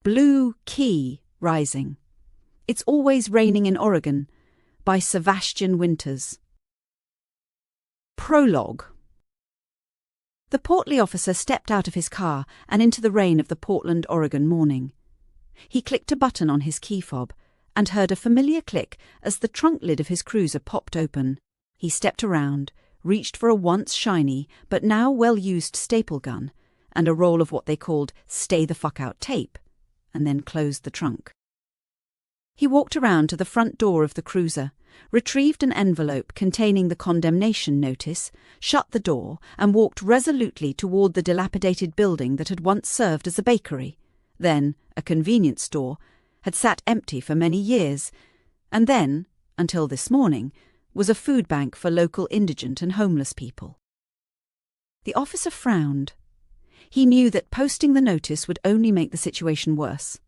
Blue Key Rising. It's Always Raining in Oregon by Sevastian Winters. Prologue. The portly officer stepped out of his car and into the rain of the Portland, Oregon morning. He clicked a button on his key fob and heard a familiar click as the trunk lid of his cruiser popped open. He stepped around, reached for a once shiny but now well-used staple gun and a roll of what they called stay the fuck out tape, and then closed the trunk. He walked around to the front door of the cruiser, retrieved an envelope containing the condemnation notice, shut the door, and walked resolutely toward the dilapidated building that had once served as a bakery, then a convenience store, had sat empty for many years, and then, until this morning, was a food bank for local indigent and homeless people. The officer frowned. He knew that posting the notice would only make the situation worse.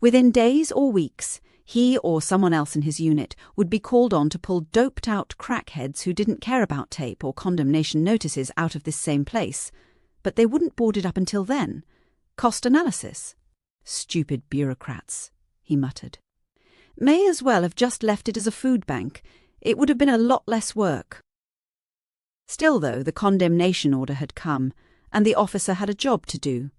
Within days or weeks, he or someone else in his unit would be called on to pull doped-out crackheads who didn't care about tape or condemnation notices out of this same place, but they wouldn't board it up until then. Cost analysis. Stupid bureaucrats, he muttered. May as well have just left it as a food bank. It would have been a lot less work. Still, though, the condemnation order had come, and the officer had a job to do.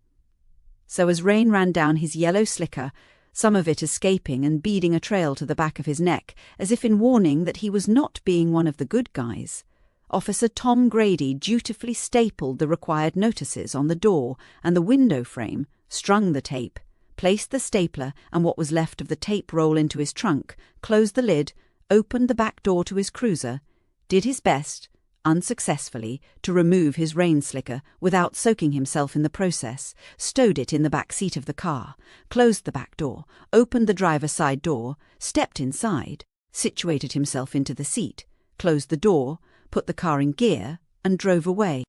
So as rain ran down his yellow slicker, some of it escaping and beading a trail to the back of his neck, as if in warning that he was not being one of the good guys, Officer Tom Grady dutifully stapled the required notices on the door and the window frame, strung the tape, placed the stapler and what was left of the tape roll into his trunk, closed the lid, opened the back door to his cruiser, did his best, unsuccessfully, to remove his rain slicker without soaking himself in the process, stowed it in the back seat of the car, closed the back door, opened the driver's side door, stepped inside, situated himself into the seat, closed the door, put the car in gear, and drove away.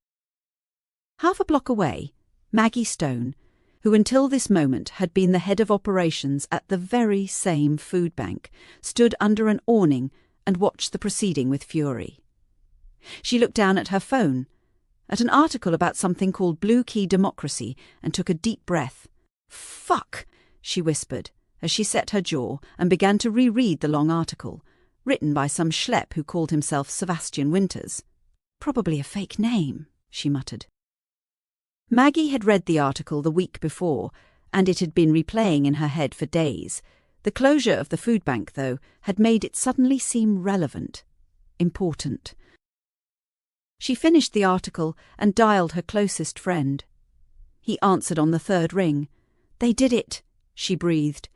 Half a block away, Maggie Stone, who until this moment had been the head of operations at the very same food bank, stood under an awning and watched the proceeding with fury. She looked down at her phone, at an article about something called Blue Key Democracy, and took a deep breath. "Fuck," she whispered, as she set her jaw and began to reread the long article, written by some schlep who called himself Sevastian Winters. Probably a fake name, she muttered. Maggie had read the article the week before, and it had been replaying in her head for days. The closure of the food bank, though, had made it suddenly seem relevant, important. She finished the article and dialed her closest friend. He answered on the third ring. "They did it," she breathed.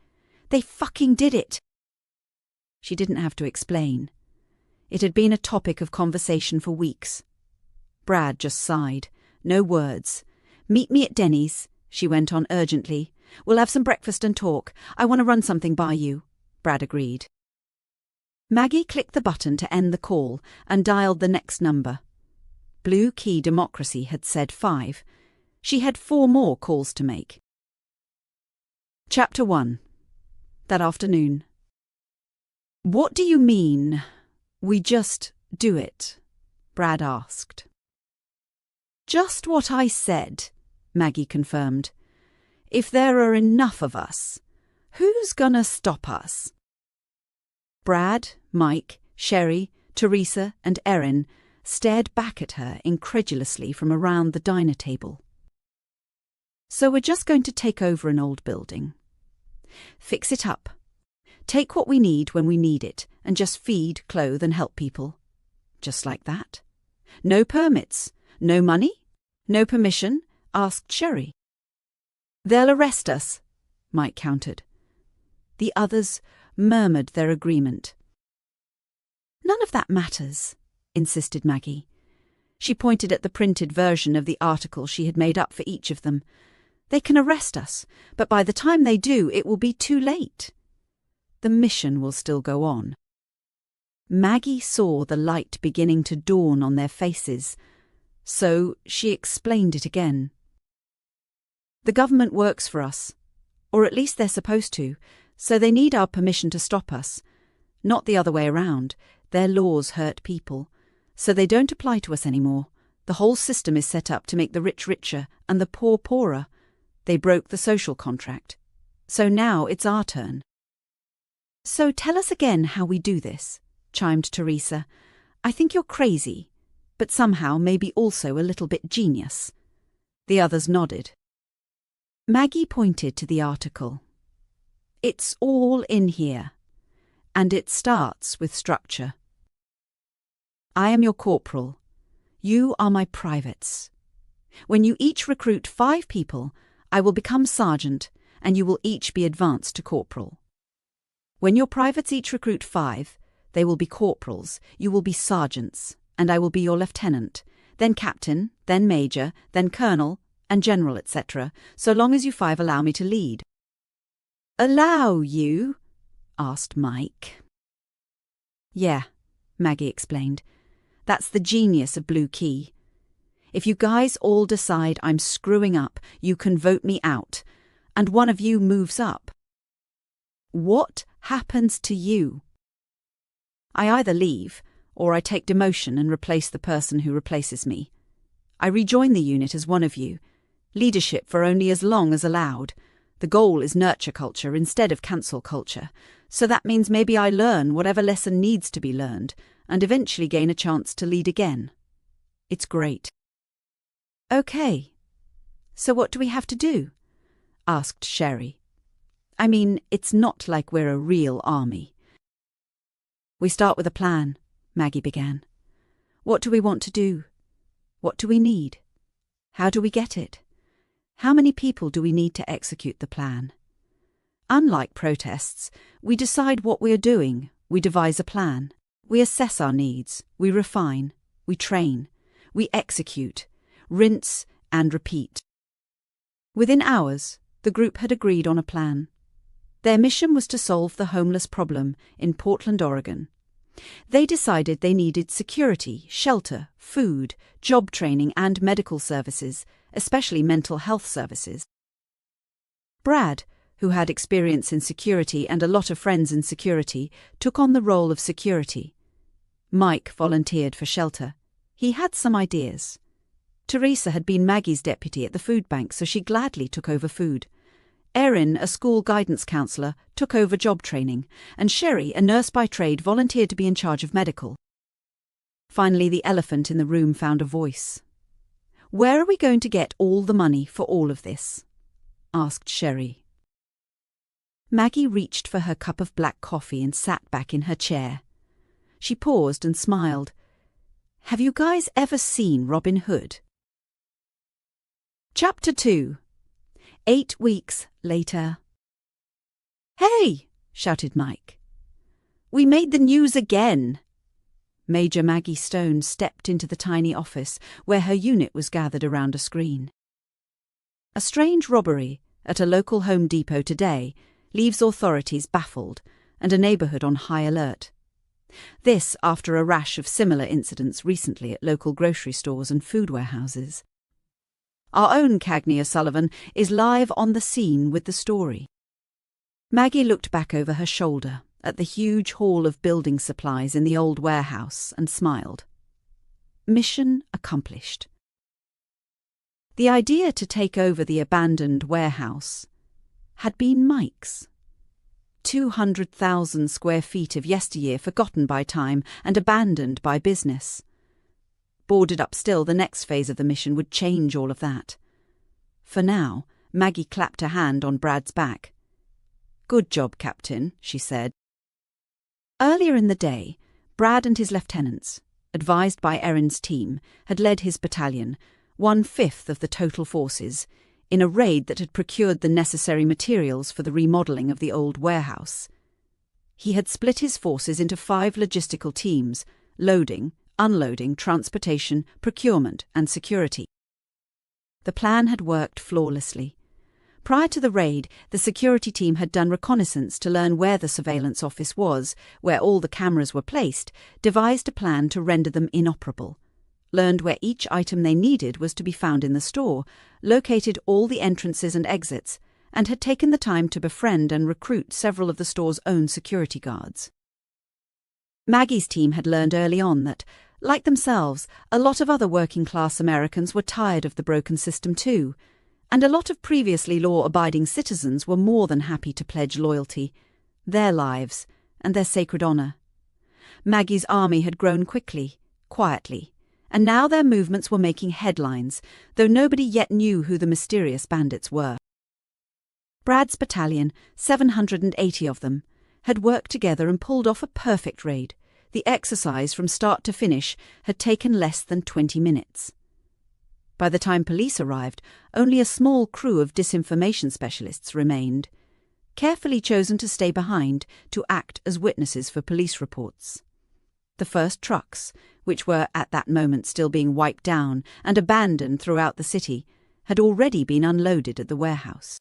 "They fucking did it." She didn't have to explain. It had been a topic of conversation for weeks. Brad just sighed. No words. "Meet me at Denny's," she went on urgently. "We'll have some breakfast and talk. I want to run something by you," Brad agreed. Maggie clicked the button to end the call and dialed the next number. Blue Key Democracy had said 5. She had 4 more calls to make. Chapter 1. That afternoon. "What do you mean, we just do it?" Brad asked. "Just what I said," Maggie confirmed. "If there are enough of us, who's gonna stop us?" Brad, Mike, Sherry, Teresa, and Erin stared back at her incredulously from around the diner table. "So we're just going to take over an old building. Fix it up. Take what we need when we need it, and just feed, clothe, and help people. Just like that. No permits. No money? No permission?" asked Sherry. "They'll arrest us," Mike countered. The others murmured their agreement. "None of that matters," insisted Maggie. She pointed at the printed version of the article she had made up for each of them. "They can arrest us, but by the time they do, it will be too late. The mission will still go on." Maggie saw the light beginning to dawn on their faces, so she explained it again. "The government works for us, or at least they're supposed to, so they need our permission to stop us. Not the other way around. Their laws hurt people, so they don't apply to us anymore. The whole system is set up to make the rich richer and the poor poorer. They broke the social contract. So now it's our turn. So tell us again how we do this, chimed Teresa. I think you're crazy, but somehow maybe also a little bit genius. The others nodded. Maggie pointed to the article. It's all in here, and it starts with structure. I am your corporal. You are my privates. When you each recruit 5 people, I will become sergeant, and you will each be advanced to corporal. When your privates each recruit 5, they will be corporals, you will be sergeants, and I will be your lieutenant, then captain, then major, then colonel, and general, etc., so long as you 5 allow me to lead. Allow you? Asked Mike. Yeah, Maggie explained. That's the genius of Blue Key. If you guys all decide I'm screwing up, you can vote me out, and one of you moves up. What happens to you? I either leave, or I take demotion and replace the person who replaces me. I rejoin the unit as one of you. Leadership for only as long as allowed. The goal is nurture culture instead of cancel culture, so that means maybe I learn whatever lesson needs to be learned, and eventually gain a chance to lead again. It's great. Okay. So what do we have to do? Asked Sherry. I mean, it's not like we're a real army. We start with a plan, Maggie began. What do we want to do? What do we need? How do we get it? How many people do we need to execute the plan? Unlike protests, we decide what we are doing, we devise a plan. We assess our needs, we refine, we train, we execute, rinse and repeat. Within hours, the group had agreed on a plan. Their mission was to solve the homeless problem in Portland, Oregon. They decided they needed security, shelter, food, job training and medical services, especially mental health services. Brad, who had experience in security and a lot of friends in security, took on the role of security. Mike volunteered for shelter. He had some ideas. Teresa had been Maggie's deputy at the food bank, so she gladly took over food. Erin, a school guidance counsellor, took over job training, and Sherry, a nurse by trade, volunteered to be in charge of medical. Finally, the elephant in the room found a voice. Where are we going to get all the money for all of this? Asked Sherry. Maggie reached for her cup of black coffee and sat back in her chair. She paused and smiled. Have you guys ever seen Robin Hood? Chapter 2. 8 weeks later. Hey! Shouted Mike. We made the news again. Major Maggie Stone stepped into the tiny office where her unit was gathered around a screen. A strange robbery at a local Home Depot today leaves authorities baffled and a neighbourhood on high alert. This after a rash of similar incidents recently at local grocery stores and food warehouses. Our own Cagney O'Sullivan is live on the scene with the story. Maggie looked back over her shoulder at the huge haul of building supplies in the old warehouse and smiled. Mission accomplished. The idea to take over the abandoned warehouse had been Mike's. 200,000 square feet of yesteryear forgotten by time and abandoned by business. Boarded up still, the next phase of the mission would change all of that. For now, Maggie clapped a hand on Brad's back. Good job, Captain, she said. Earlier in the day, Brad and his lieutenants, advised by Erin's team, had led his battalion, 1/5 of the total forces, in a raid that had procured the necessary materials for the remodelling of the old warehouse. He had split his forces into 5 logistical teams, loading, unloading, transportation, procurement, and security. The plan had worked flawlessly. Prior to the raid, the security team had done reconnaissance to learn where the surveillance office was, where all the cameras were placed, devised a plan to render them inoperable, learned where each item they needed was to be found in the store, located all the entrances and exits, and had taken the time to befriend and recruit several of the store's own security guards. Maggie's team had learned early on that, like themselves, a lot of other working-class Americans were tired of the broken system too, And a lot of previously law-abiding citizens were more than happy to pledge loyalty, their lives, and their sacred honour. Maggie's army had grown quickly, quietly, and now their movements were making headlines, though nobody yet knew who the mysterious bandits were. Brad's battalion, 780 of them, had worked together and pulled off a perfect raid. The exercise from start to finish had taken less than 20 minutes. By the time police arrived, only a small crew of disinformation specialists remained, carefully chosen to stay behind to act as witnesses for police reports. The first trucks, which were at that moment still being wiped down and abandoned throughout the city, had already been unloaded at the warehouse.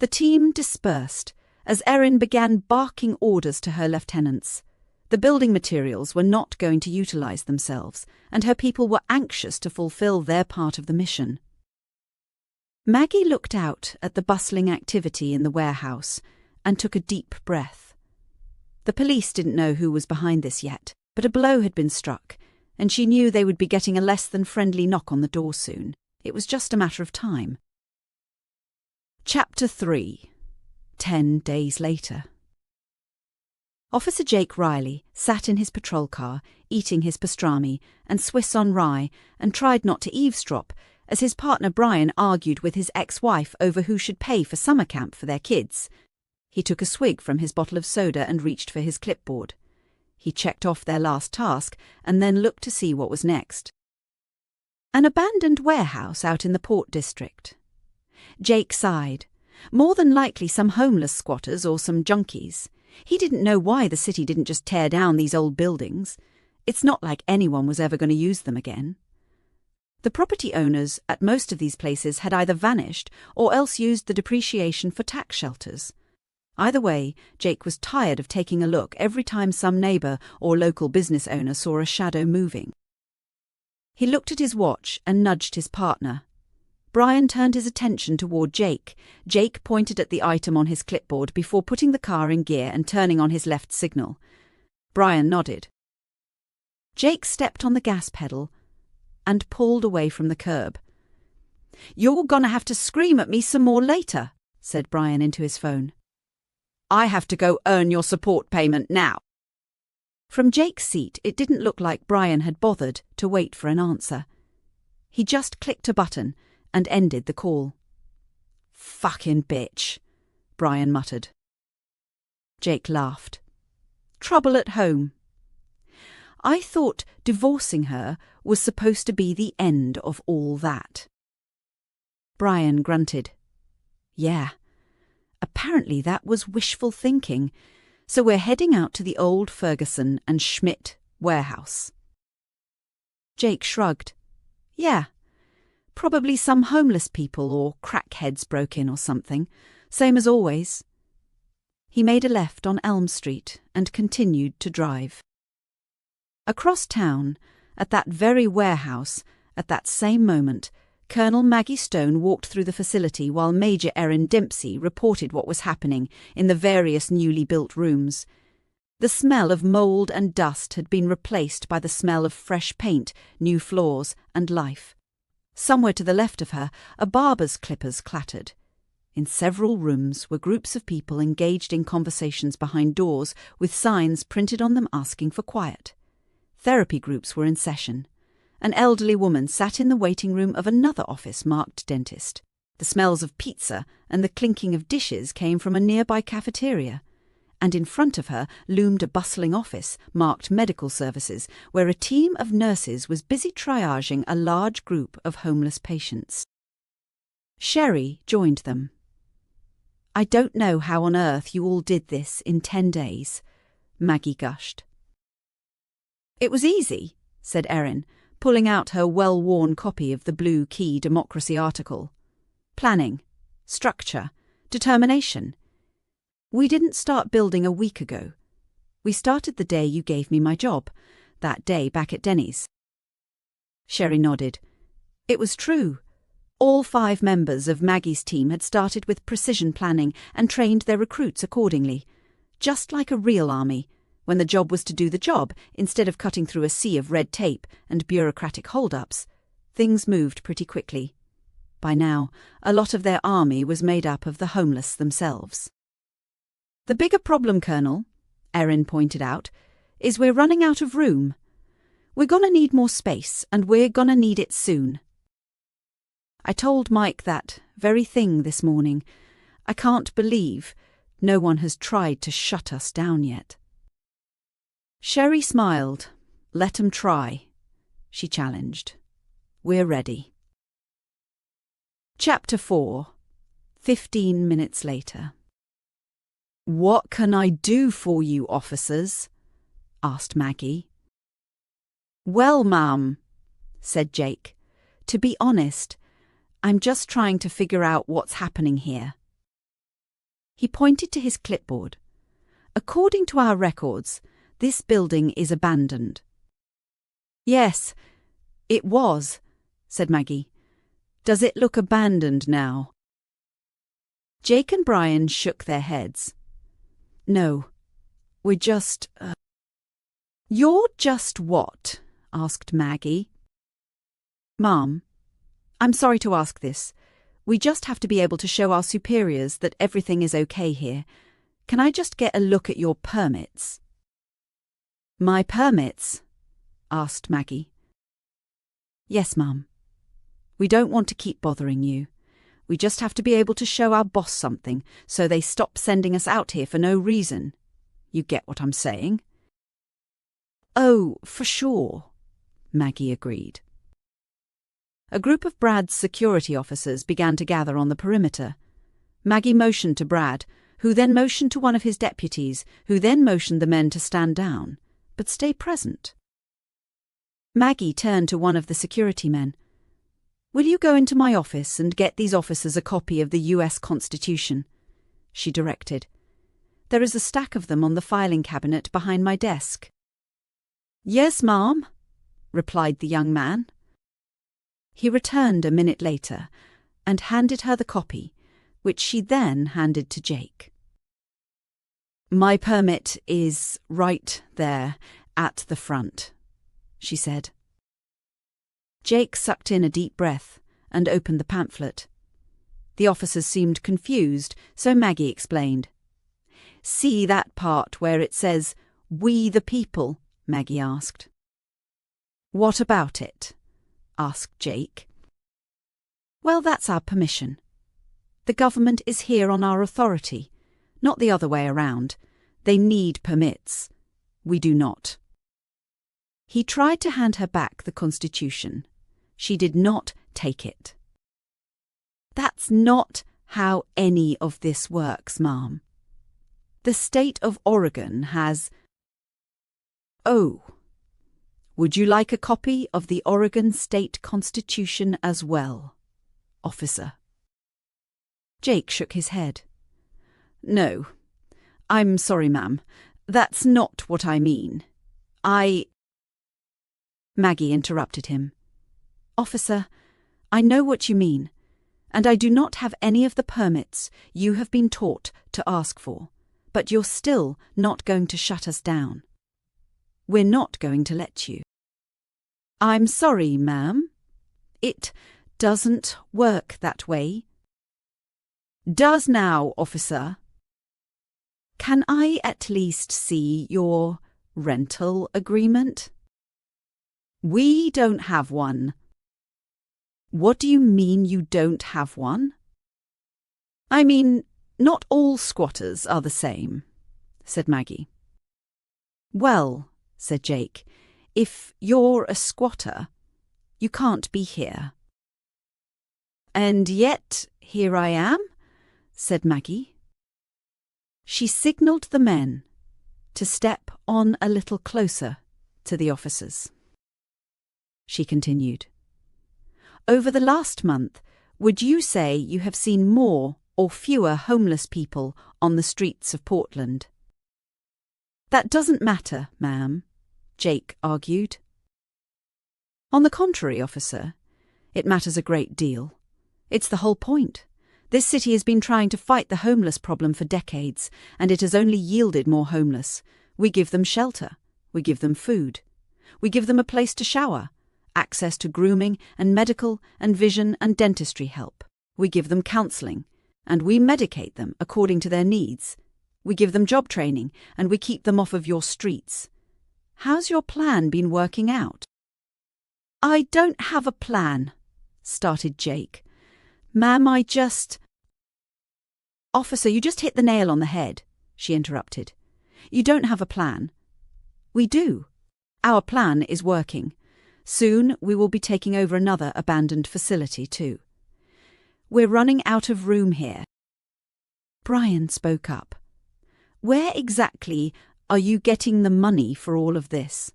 The team dispersed as Erin began barking orders to her lieutenants. The building materials were not going to utilise themselves, and her people were anxious to fulfil their part of the mission. Maggie looked out at the bustling activity in the warehouse and took a deep breath. The police didn't know who was behind this yet, but a blow had been struck, and she knew they would be getting a less than friendly knock on the door soon. It was just a matter of time. Chapter 3. 10 days later. Officer Jake Riley sat in his patrol car, eating his pastrami and Swiss on rye, and tried not to eavesdrop, as his partner Brian argued with his ex-wife over who should pay for summer camp for their kids. He took a swig from his bottle of soda and reached for his clipboard. He checked off their last task and then looked to see what was next. An abandoned warehouse out in the Port District. Jake sighed. More than likely some homeless squatters or some junkies. He didn't know why the city didn't just tear down these old buildings. It's not like anyone was ever going to use them again. The property owners at most of these places had either vanished or else used the depreciation for tax shelters. Either way, Jake was tired of taking a look every time some neighbour or local business owner saw a shadow moving. He looked at his watch and nudged his partner. Brian turned his attention toward Jake. Jake pointed at the item on his clipboard before putting the car in gear and turning on his left signal. Brian nodded. Jake stepped on the gas pedal and pulled away from the curb. "You're gonna have to scream at me some more later," said Brian into his phone. "I have to go earn your support payment now." From Jake's seat, it didn't look like Brian had bothered to wait for an answer. He just clicked a button and ended the call. "Fucking bitch," Brian muttered. Jake laughed. "Trouble at home. I thought divorcing her was supposed to be the end of all that." Brian grunted. "Yeah, apparently that was wishful thinking, so we're heading out to the old Ferguson and Schmidt warehouse." Jake shrugged. "Yeah. Probably some homeless people or crackheads broke in or something. Same as always." He made a left on Elm Street and continued to drive. Across town, at that very warehouse, at that same moment, Colonel Maggie Stone walked through the facility while Major Erin Dempsey reported what was happening in the various newly built rooms. The smell of mould and dust had been replaced by the smell of fresh paint, new floors, and life. Somewhere to the left of her, a barber's clippers clattered. In several rooms were groups of people engaged in conversations behind doors with signs printed on them asking for quiet. Therapy groups were in session. An elderly woman sat in the waiting room of another office marked dentist. The smells of pizza and the clinking of dishes came from a nearby cafeteria. And in front of her loomed a bustling office marked medical services, where a team of nurses was busy triaging a large group of homeless patients. Sherry joined them. "I don't know how on earth you all did this in 10 days, Maggie gushed. "It was easy," said Erin, pulling out her well-worn copy of the Blue Key Democracy article. "Planning, structure, determination. We didn't start building a week ago. We started the day you gave me my job, that day back at Denny's." Sherry nodded. It was true. All 5 members of Maggie's team had started with precision planning and trained their recruits accordingly. Just like a real army, when the job was to do the job, instead of cutting through a sea of red tape and bureaucratic hold-ups, things moved pretty quickly. By now, a lot of their army was made up of the homeless themselves. "The bigger problem, Colonel," Erin pointed out, "is we're running out of room. We're gonna need more space, and we're gonna need it soon. I told Mike that very thing this morning. I can't believe no one has tried to shut us down yet." Sherry smiled. "Let 'em try," she challenged. "We're ready." Chapter 4. 15 minutes later. "What can I do for you, officers?" asked Maggie. "Well, ma'am," said Jake, "to be honest, I'm just trying to figure out what's happening here." He pointed to his clipboard. "According to our records, this building is abandoned." "Yes, it was," said Maggie. "Does it look abandoned now?" Jake and Brian shook their heads. "No, we're just..." "You're just what?" asked Maggie. "Ma'am, I'm sorry to ask this. We just have to be able to show our superiors that everything is okay here. Can I just get a look at your permits?" "My permits?" asked Maggie. "Yes, ma'am. We don't want to keep bothering you. We just have to be able to show our boss something, so they stop sending us out here for no reason. You get what I'm saying?" "Oh, for sure," Maggie agreed. A group of Brad's security officers began to gather on the perimeter. Maggie motioned to Brad, who then motioned to one of his deputies, who then motioned the men to stand down, but stay present. Maggie turned to one of the security men. "Will you go into my office and get these officers a copy of the US Constitution?" she directed. "There is a stack of them on the filing cabinet behind my desk." "Yes, ma'am," replied the young man. He returned a minute later and handed her the copy, which she then handed to Jake. "My permit is right there at the front," she said. Jake sucked in a deep breath and opened the pamphlet. The officers seemed confused, so Maggie explained. "See that part where it says, 'We the people'?" Maggie asked. "What about it?" asked Jake. "Well, that's our permission. The government is here on our authority, not the other way around. They need permits. We do not." He tried to hand her back the Constitution. She did not take it. "That's not how any of this works, ma'am. The state of Oregon has..." "Oh. Would you like a copy of the Oregon State Constitution as well, officer?" Jake shook his head. "No. I'm sorry, ma'am. That's not what I mean. Maggie interrupted him. "Officer, I know what you mean, and I do not have any of the permits you have been taught to ask for, but you're still not going to shut us down. We're not going to let you." "I'm sorry, ma'am. It doesn't work that way." "Does now, officer." "Can I at least see your rental agreement?" "We don't have one." "What do you mean you don't have one?" "I mean, not all squatters are the same," said Maggie. "Well," said Jake, "if you're a squatter, you can't be here." "And yet here I am," said Maggie. She signalled the men to step on a little closer to the officers. She continued, "Over the last month, would you say you have seen more or fewer homeless people on the streets of Portland?" "That doesn't matter, ma'am," Jake argued. "On the contrary, officer, it matters a great deal. It's the whole point. This city has been trying to fight the homeless problem for decades, and it has only yielded more homeless. We give them shelter. We give them food. We give them a place to shower. access to grooming and medical and vision and dentistry help. We give them counselling, and we medicate them according to their needs. We give them job training, and we keep them off of your streets. How's your plan been working out?" "I don't have a plan," started Jake. "Ma'am, "Officer, you just hit the nail on the head," she interrupted. "You don't have a plan. We do. Our plan is working. Soon we will be taking over another abandoned facility too. We're running out of room here." Brian spoke up. "Where exactly are you getting the money for all of this?"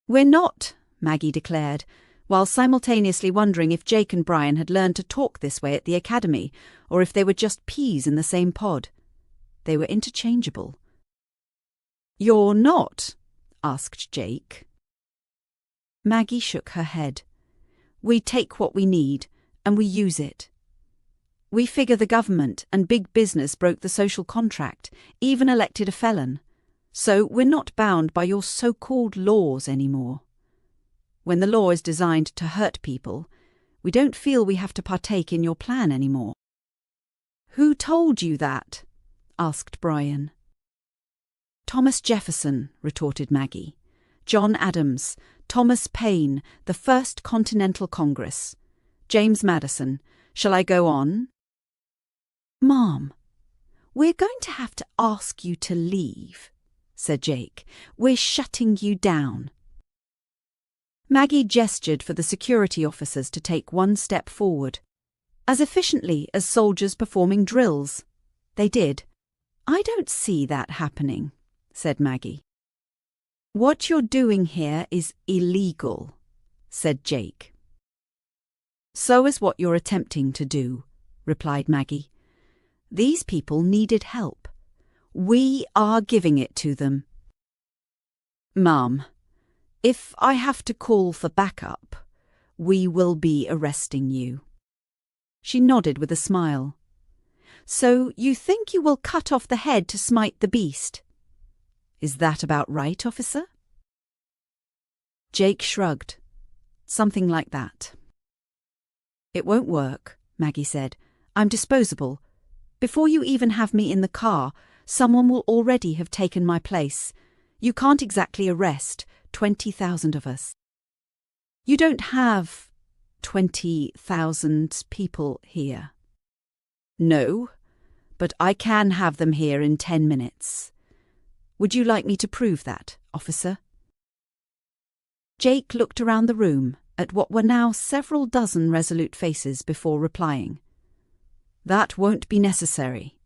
"We're not," Maggie declared, while simultaneously wondering if Jake and Brian had learned to talk this way at the academy, or if they were just peas in the same pod. They were interchangeable. "You're not?" asked Jake. Maggie shook her head. "We take what we need, and we use it. We figure the government and big business broke the social contract, even elected a felon. So we're not bound by your so-called laws anymore. When the law is designed to hurt people, we don't feel we have to partake in your plan anymore." "Who told you that?" asked Brian. "Thomas Jefferson," retorted Maggie. "John Adams, Thomas Paine, the First Continental Congress, James Madison. Shall I go on?" "Mom, we're going to have to ask you to leave," said Jake. "We're shutting you down." Maggie gestured for the security officers to take one step forward. As efficiently as soldiers performing drills. They did. "I don't see that happening," said Maggie. "What you're doing here is illegal," said Jake. "So is what you're attempting to do," replied Maggie. "These people needed help. We are giving it to them." "Mum, if I have to call for backup, we will be arresting you." She nodded with a smile. "So you think you will cut off the head to smite the beast? Is that about right, officer?" Jake shrugged. "Something like that." "It won't work," Maggie said. "I'm disposable. Before you even have me in the car, someone will already have taken my place. You can't exactly arrest 20,000 of us." "You don't have 20,000 people here." "No, but I can have them here in 10 minutes. Would you like me to prove that, officer?" Jake looked around the room at what were now several dozen resolute faces before replying. "That won't be necessary."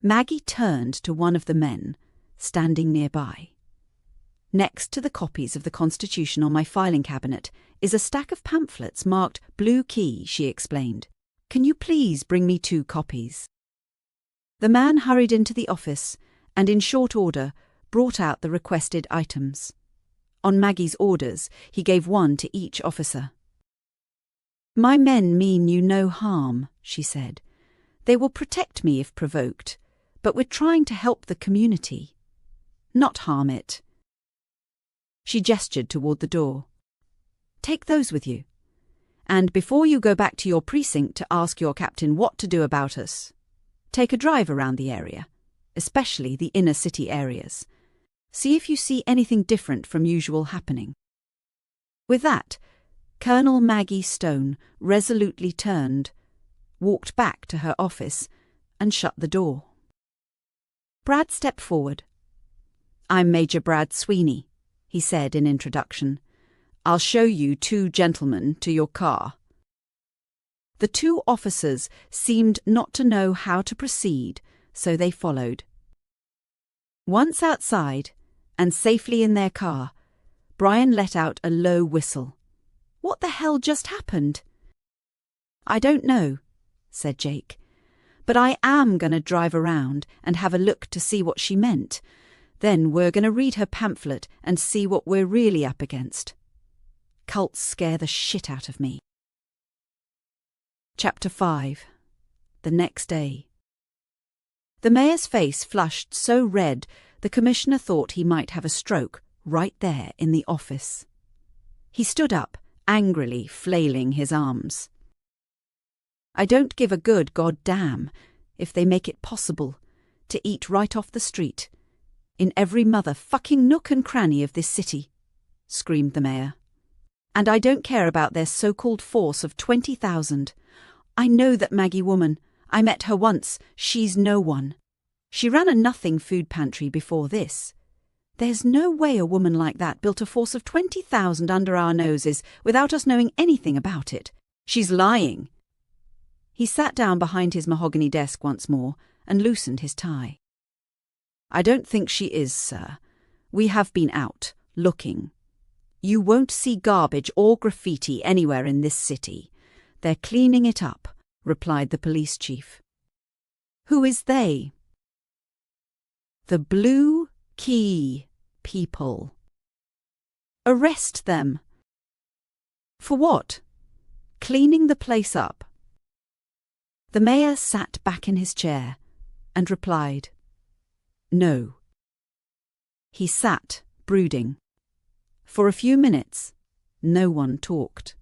Maggie turned to one of the men, standing nearby. "Next to the copies of the Constitution on my filing cabinet is a stack of pamphlets marked Blue Key," she explained. "Can you please bring me 2 copies?" The man hurried into the office and in short order brought out the requested items. On Maggie's orders, he gave one to each officer. "My men mean you no harm," she said. "They will protect me if provoked, but we're trying to help the community, not harm it." She gestured toward the door. "Take those with you. And before you go back to your precinct to ask your captain what to do about us, take a drive around the area, especially the inner city areas. See if you see anything different from usual happening." With that, Colonel Maggie Stone resolutely turned, walked back to her office, and shut the door. Brad stepped forward. "I'm Major Brad Sweeney," he said in introduction. "I'll show you 2 gentlemen to your car." The 2 officers seemed not to know how to proceed, so they followed. Once outside, and safely in their car, Brian let out a low whistle. What the hell just happened? "I don't know," said Jake. "But I am going to drive around and have a look to see what she meant. Then we're going to read her pamphlet and see what we're really up against. Cults scare the shit out of me." Chapter 5. The next day. The mayor's face flushed so red the commissioner thought he might have a stroke right there in the office. He stood up, angrily flailing his arms. I don't give a good goddamn if they make it possible to eat right off the street, in every motherfucking nook and cranny of this city, screamed the mayor. And I don't care about their so-called force of 20,000. I know that Maggie woman. I met her once. She's no one. She ran a nothing food pantry before this. There's no way a woman like that built a force of 20,000 under our noses without us knowing anything about it. She's lying. He sat down behind his mahogany desk once more and loosened his tie. I don't think she is, sir. We have been out, looking. You won't see garbage or graffiti anywhere in this city. They're cleaning it up, replied the police chief. Who is they? The Blue Key people. Arrest them. For what? Cleaning the place up. The mayor sat back in his chair and replied, No. He sat, brooding. For a few minutes, no one talked.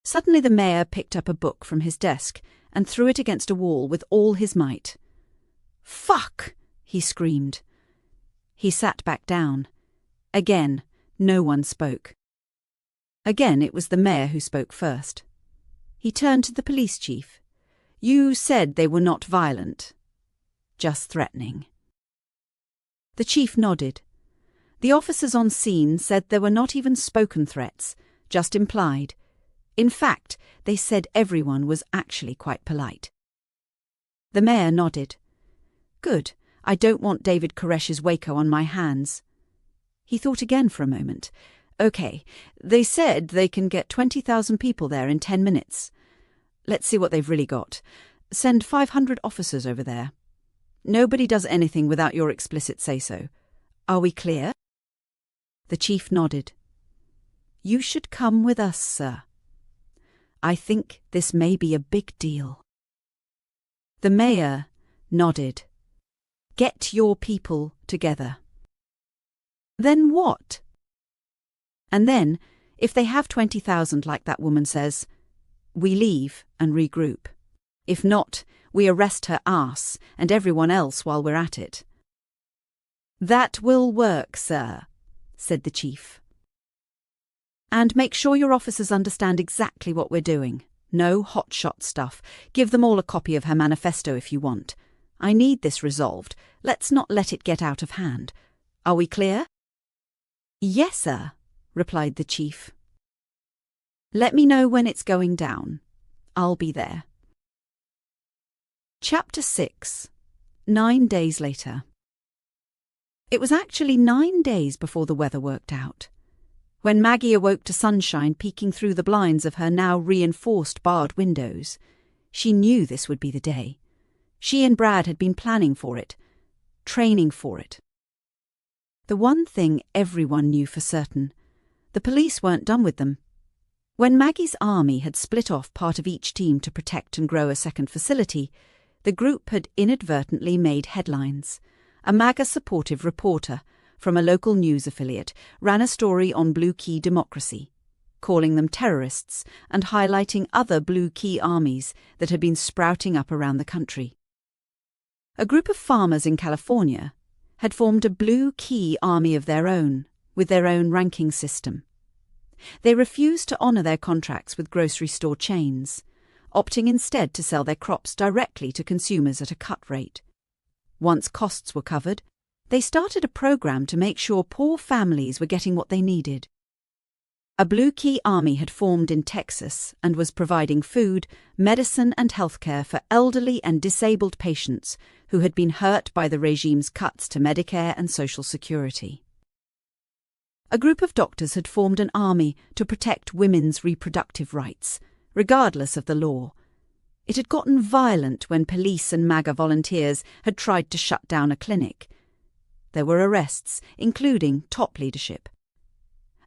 Suddenly the mayor picked up a book from his desk and threw it against a wall with all his might. Fuck! He screamed. He sat back down. Again, no one spoke. Again, it was the mayor who spoke first. He turned to the police chief. You said they were not violent. Just threatening. The chief nodded. The officers on scene said there were not even spoken threats, just implied. In fact, they said everyone was actually quite polite. The mayor nodded. Good, I don't want David Koresh's Waco on my hands. He thought again for a moment. OK, they said they can get 20,000 people there in 10 minutes. Let's see what they've really got. Send 500 officers over there. Nobody does anything without your explicit say-so. Are we clear? The chief nodded. You should come with us, sir. I think this may be a big deal. The mayor nodded. Get your people together. Then what? And then, if they have 20,000 like that woman says, we leave and regroup. If not, we arrest her ass and everyone else while we're at it. That will work, sir, said the chief. And make sure your officers understand exactly what we're doing. No hotshot stuff. Give them all a copy of her manifesto if you want. I need this resolved. Let's not let it get out of hand. Are we clear? Yes, sir, replied the chief. Let me know when it's going down. I'll be there. Chapter 6. 9 days later. It was actually 9 days before the weather worked out. When Maggie awoke to sunshine peeking through the blinds of her now reinforced barred windows, she knew this would be the day. She and Brad had been planning for it, training for it. The one thing everyone knew for certain, the police weren't done with them. When Maggie's army had split off part of each team to protect and grow a second facility, the group had inadvertently made headlines. A MAGA-supportive reporter from a local news affiliate ran a story on Blue Key democracy, calling them terrorists and highlighting other Blue Key armies that had been sprouting up around the country. A group of farmers in California had formed a Blue Key army of their own, with their own ranking system. They refused to honour their contracts with grocery store chains, opting instead to sell their crops directly to consumers at a cut rate. Once costs were covered, they started a program to make sure poor families were getting what they needed. A Blue Key army had formed in Texas and was providing food, medicine and healthcare for elderly and disabled patients who had been hurt by the regime's cuts to Medicare and Social Security. A group of doctors had formed an army to protect women's reproductive rights, regardless of the law. It had gotten violent when police and MAGA volunteers had tried to shut down a clinic. There were arrests, including top leadership.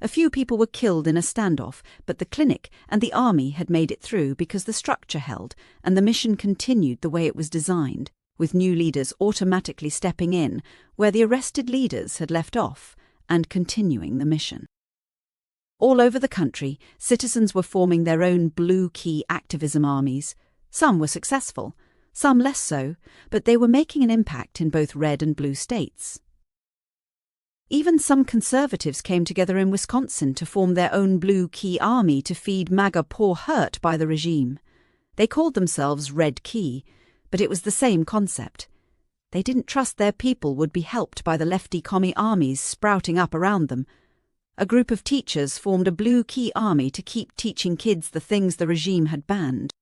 A few people were killed in a standoff, but the clinic and the army had made it through because the structure held and the mission continued the way it was designed, with new leaders automatically stepping in where the arrested leaders had left off and continuing the mission. All over the country, citizens were forming their own blue key activism armies. Some were successful, some less so, but they were making an impact in both red and blue states. Even some conservatives came together in Wisconsin to form their own blue key army to feed MAGA poor hurt by the regime. They called themselves Red Key, but it was the same concept. They didn't trust their people would be helped by the lefty commie armies sprouting up around them. A group of teachers formed a blue key army to keep teaching kids the things the regime had banned.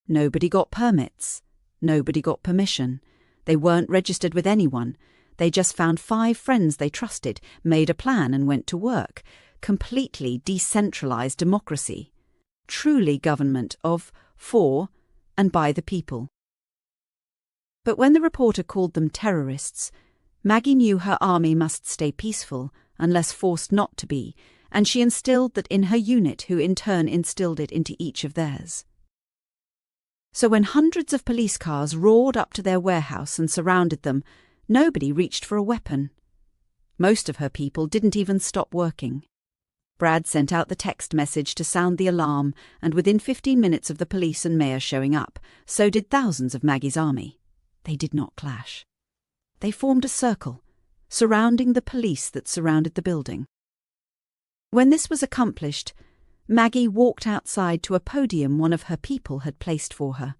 Nobody got permits. Nobody got permission. They weren't registered with anyone. They just found 5 friends they trusted, made a plan and went to work. Completely decentralized democracy. Truly government of, for, and by the people. But when the reporter called them terrorists, Maggie knew her army must stay peaceful, unless forced not to be, and she instilled that in her unit, who in turn instilled it into each of theirs. So when hundreds of police cars roared up to their warehouse and surrounded them, nobody reached for a weapon. Most of her people didn't even stop working. Brad sent out the text message to sound the alarm, and within 15 minutes of the police and mayor showing up, so did thousands of Maggie's army. They did not clash. They formed a circle, surrounding the police that surrounded the building. When this was accomplished, Maggie walked outside to a podium one of her people had placed for her.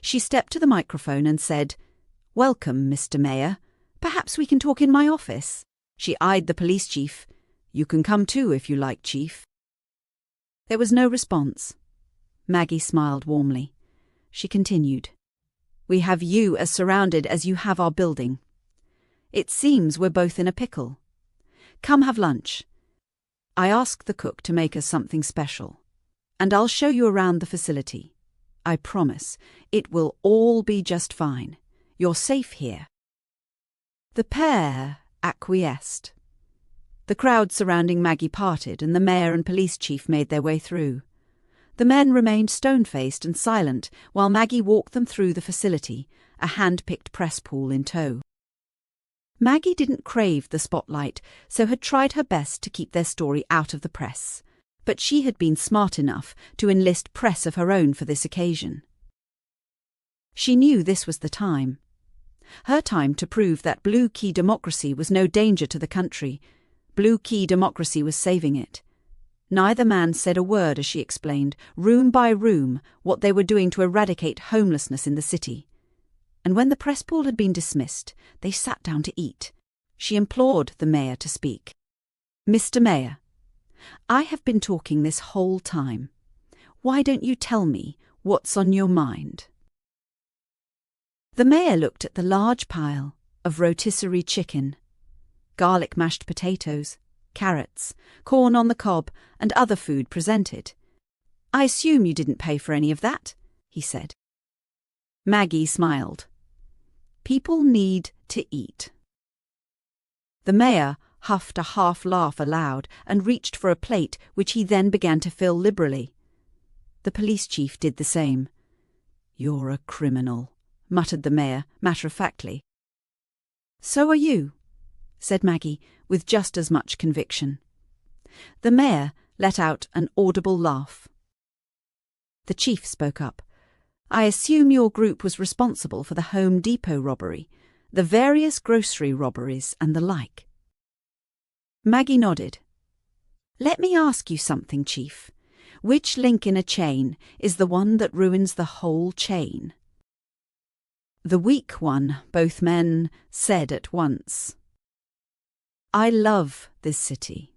She stepped to the microphone and said, "Welcome, Mr. Mayor. Perhaps we can talk in my office." She eyed the police chief. "You can come too if you like, Chief." There was no response. Maggie smiled warmly. She continued, "We have you as surrounded as you have our building. It seems we're both in a pickle. Come have lunch. I asked the cook to make us something special, and I'll show you around the facility. I promise, it will all be just fine. You're safe here." The pair acquiesced. The crowd surrounding Maggie parted, and the mayor and police chief made their way through. The men remained stone-faced and silent while Maggie walked them through the facility, a hand-picked press pool in tow. Maggie didn't crave the spotlight, so had tried her best to keep their story out of the press, but she had been smart enough to enlist press of her own for this occasion. She knew this was the time. Her time to prove that blue key democracy was no danger to the country. Blue key democracy was saving it. Neither man said a word as she explained, room by room, what they were doing to eradicate homelessness in the city. And when the press pool had been dismissed, they sat down to eat. She implored the mayor to speak. "Mr. Mayor, I have been talking this whole time. Why don't you tell me what's on your mind?" The mayor looked at the large pile of rotisserie chicken, garlic mashed potatoes, carrots, corn on the cob, and other food presented. "I assume you didn't pay for any of that," he said. Maggie smiled. "People need to eat." The mayor huffed a half-laugh aloud and reached for a plate, which he then began to fill liberally. The police chief did the same. "You're a criminal," muttered the mayor, matter-of-factly. "So are you," said Maggie, with just as much conviction. The mayor let out an audible laugh. The chief spoke up. "I assume your group was responsible for the Home Depot robbery, the various grocery robberies and the like." Maggie nodded. "Let me ask you something, Chief. Which link in a chain is the one that ruins the whole chain?" "The weak one," both men said at once. "I love this city.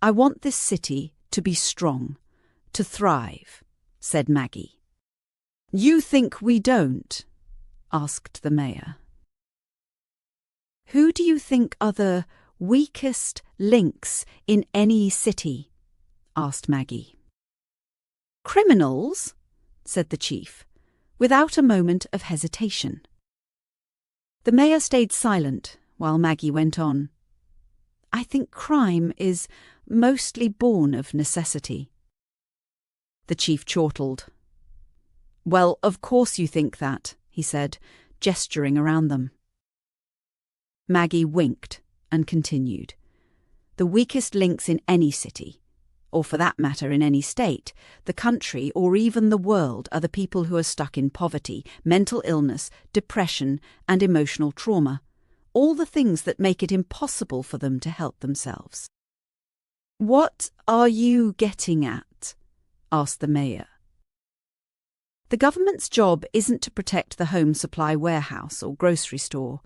I want this city to be strong, to thrive," said Maggie. "You think we don't?" asked the mayor. "Who do you think are the weakest links in any city?" asked Maggie. "Criminals," said the chief, without a moment of hesitation. The mayor stayed silent while Maggie went on. "I think crime is mostly born of necessity." The chief chortled. "Well, of course you think that," he said, gesturing around them. Maggie winked and continued. The weakest links in any city, or for that matter in any state, the country, or even the world, are the people who are stuck in poverty, mental illness, depression, and emotional trauma, all the things that make it impossible for them to help themselves. "What are you getting at?" asked the mayor. The government's job isn't to protect the home supply warehouse or grocery store.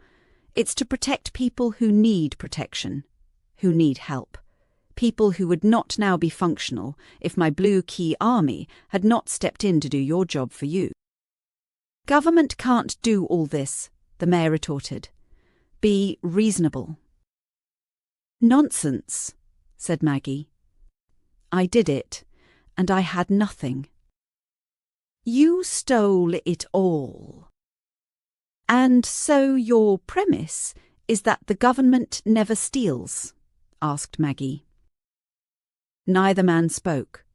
It's to protect people who need protection, who need help. People who would not now be functional if my Blue Key Army had not stepped in to do your job for you. "Government can't do all this," the mayor retorted. "Be reasonable." "Nonsense," said Maggie. "I did it, and I had nothing." "You stole it all." "And so your premise is that the government never steals?" asked Maggie. Neither man spoke.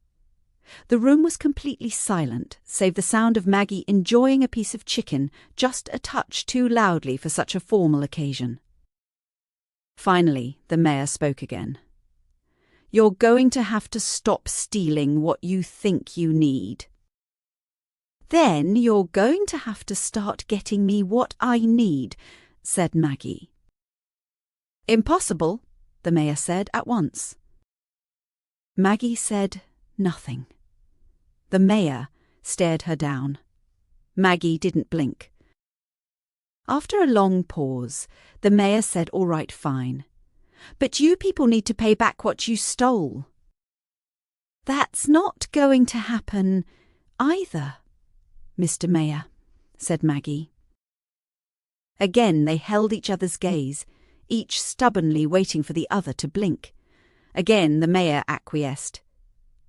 The room was completely silent, save the sound of Maggie enjoying a piece of chicken just a touch too loudly for such a formal occasion. Finally, the mayor spoke again. "You're going to have to stop stealing what you think you need. Then you're going to have to start getting me what I need," said Maggie. "Impossible," the mayor said at once. Maggie said nothing. The mayor stared her down. Maggie didn't blink. After a long pause, the mayor said, "All right, fine. But you people need to pay back what you stole." "That's not going to happen either, Mr. Mayor," said Maggie. Again they held each other's gaze, each stubbornly waiting for the other to blink. Again the mayor acquiesced.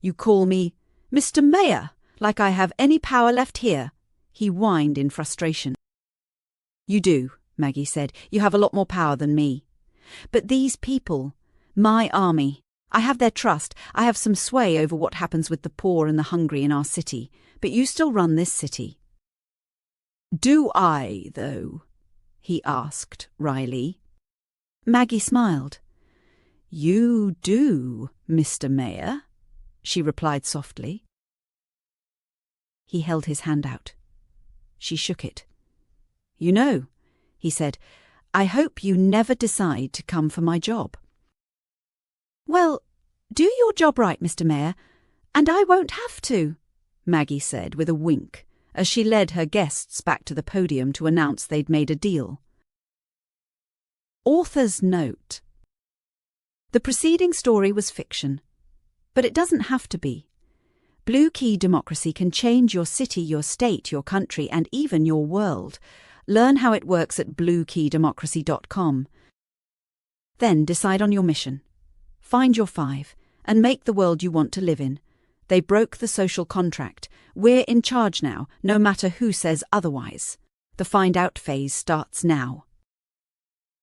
"You call me Mr. Mayor, like I have any power left here," he whined in frustration. "You do," Maggie said. "You have a lot more power than me. But these people, my army, I have their trust. I have some sway over what happens with the poor and the hungry in our city. But you still run this city." "Do I, though?" he asked wryly. Maggie smiled. "You do, Mr. Mayor," she replied softly. He held his hand out. She shook it. "You know," he said, "I hope you never decide to come for my job." "Well, do your job right, Mr. Mayor, and I won't have to," Maggie said with a wink as she led her guests back to the podium to announce they'd made a deal. Author's note. The preceding story was fiction, but it doesn't have to be. Blue Key Democracy can change your city, your state, your country, and even your world. Learn how it works at bluekeydemocracy.com. Then decide on your mission. Find your 5 and make the world you want to live in. They broke the social contract. We're in charge now, no matter who says otherwise. The find out phase starts now.